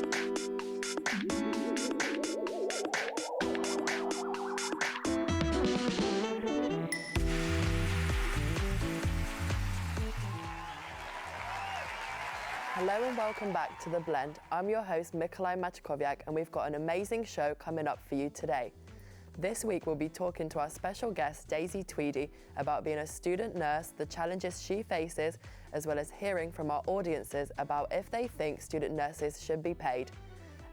Hello and welcome back to The Blend. I'm your host, Mikolaj Maćkowiak, and we've got an amazing show coming up for you today. This week we'll be talking to our special guest, Daisy Tweedy, about being a student nurse, the challenges she faces, as well as hearing from our audiences about if they think student nurses should be paid.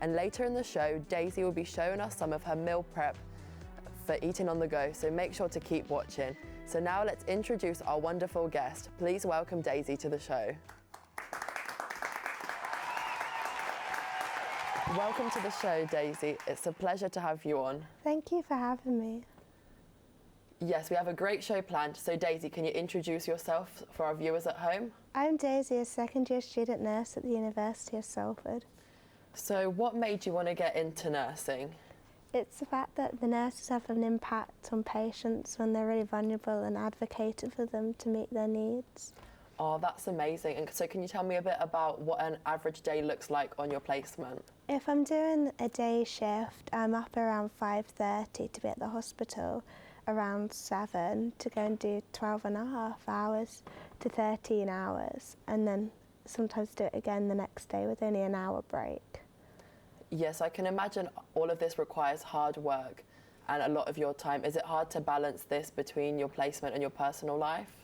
And later in the show, Daisy will be showing us some of her meal prep for eating on the go, so make sure to keep watching. So now let's introduce our wonderful guest. Please welcome Daisy to the show. Welcome to the show, Daisy. It's a pleasure to have you on. Thank you for having me. Yes, we have a great show planned. So Daisy, can you introduce yourself for our viewers at home? I'm Daisy, a second-year student nurse at the University of Salford. So what made you want to get into nursing? It's the fact that the nurses have an impact on patients when they're really vulnerable and advocating for them to meet their needs. Oh, that's amazing. And so can you tell me a bit about what an average day looks like on your placement? If I'm doing a day shift, I'm up around 5:30 to be at the hospital, around 7 to go and do 12.5 hours to 13 hours, and then sometimes do it again the next day with only an hour break. Yes, I can imagine all of this requires hard work and a lot of your time. Is it hard to balance this between your placement and your personal life?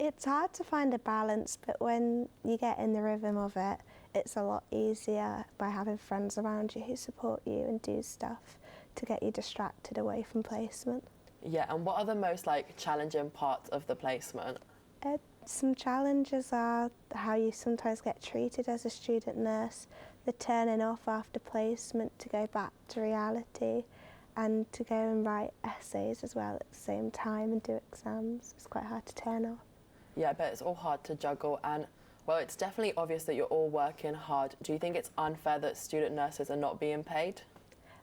It's hard to find a balance, but when you get in the rhythm of it, it's a lot easier by having friends around you who support you and do stuff to get you distracted away from placement. Yeah, and what are the most challenging parts of the placement? Some challenges are how you sometimes get treated as a student nurse, the turning off after placement to go back to reality, and to go and write essays as well at the same time and do exams. It's quite hard to turn off. Yeah, I bet it's all hard to juggle, and well, it's definitely obvious that you're all working hard. Do you think it's unfair that student nurses are not being paid?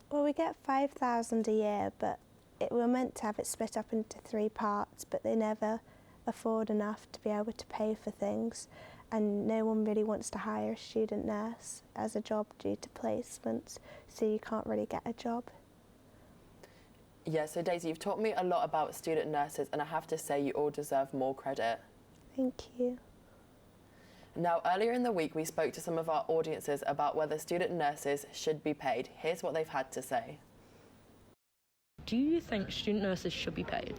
Well, we get $5,000 a year, but we're meant to have it split up into 3 parts, but they never afford enough to be able to pay for things, and no one really wants to hire a student nurse as a job due to placements, so you can't really get a job. Yeah, so Daisy, you've taught me a lot about student nurses, and I have to say you all deserve more credit. Thank you. Now, earlier in the week, we spoke to some of our audiences about whether student nurses should be paid. Here's what they've had to say. Do you think student nurses should be paid?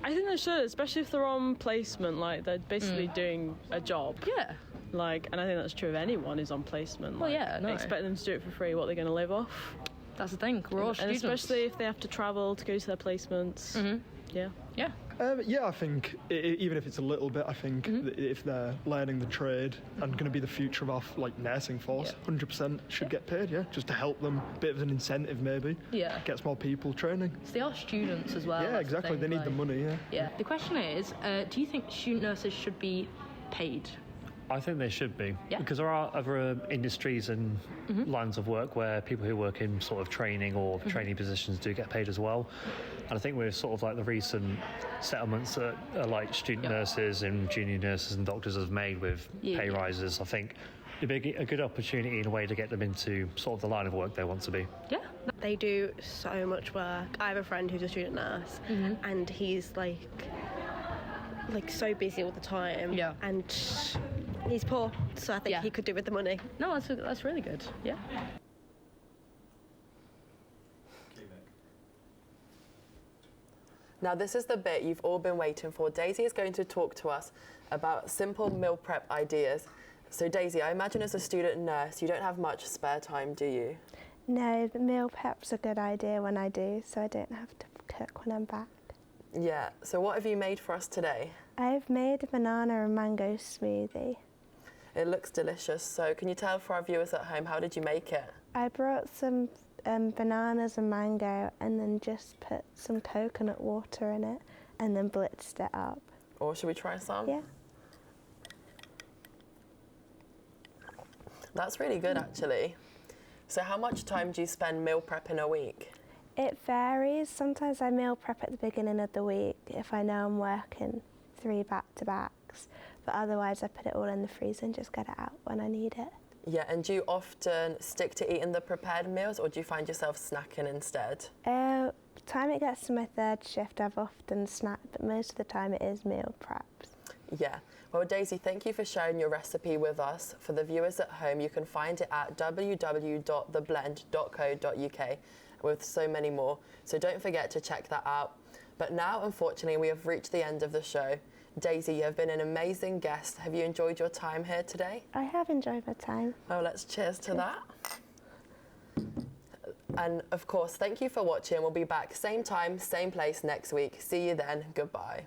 I think they should, especially if they're on placement, they're basically doing a job. Yeah. And I think that's true of anyone who's on placement. Well, yeah, no. Expect them to do it for free, what they're going to live off. That's the thing, we're all students. And especially if they have to travel to go to their placements. Yeah. Yeah. Yeah, I think even if it's a little bit, I think that if they're learning the trade and going to be the future of our nursing force, 100% should get paid. Yeah, just to help them, a bit of an incentive maybe. Yeah. Gets more people training. So they are students as well. Yeah, exactly. They need the money. Yeah. Yeah. The question is, do you think student nurses should be paid? I think they should be, Yeah. because there are other industries and lines of work where people who work in sort of training or training positions do get paid as well. And I think with sort of the recent settlements that student nurses and junior nurses and doctors have made with pay rises, I think it'd be a good opportunity in a way to get them into sort of the line of work they want to be. Yeah. They do so much work. I have a friend who's a student nurse, and he's so busy all the time. Yeah. And he's poor, so I think he could do with the money. No, that's really good. Yeah. Now, this is the bit you've all been waiting for. Daisy is going to talk to us about simple meal prep ideas. So Daisy, I imagine as a student nurse, you don't have much spare time, do you? No, the meal prep's a good idea when I do, so I don't have to cook when I'm back. Yeah, so what have you made for us today? I've made a banana and mango smoothie. It looks delicious. So can you tell for our viewers at home, how did you make it? I brought some bananas and mango and then just put some coconut water in it and then blitzed it up. Or should we try some? Yeah. That's really good, actually. So how much time do you spend meal prepping a week? It varies. Sometimes I meal prep at the beginning of the week if I know I'm working 3 back-to-backs, but otherwise I put it all in the freezer and just get it out when I need it. Yeah, and do you often stick to eating the prepared meals, or do you find yourself snacking instead? Time it gets to my third shift, I've often snacked, but most of the time it is meal preps. Yeah. Well, Daisy, thank you for sharing your recipe with us. For the viewers at home, you can find it at www.theblend.co.uk with so many more. So don't forget to check that out. But now, unfortunately, we have reached the end of the show. Daisy, you have been an amazing guest. Have you enjoyed your time here today? I have enjoyed my time. Well, let's cheers to that. And of course, thank you for watching. We'll be back same time, same place next week. See you then. Goodbye.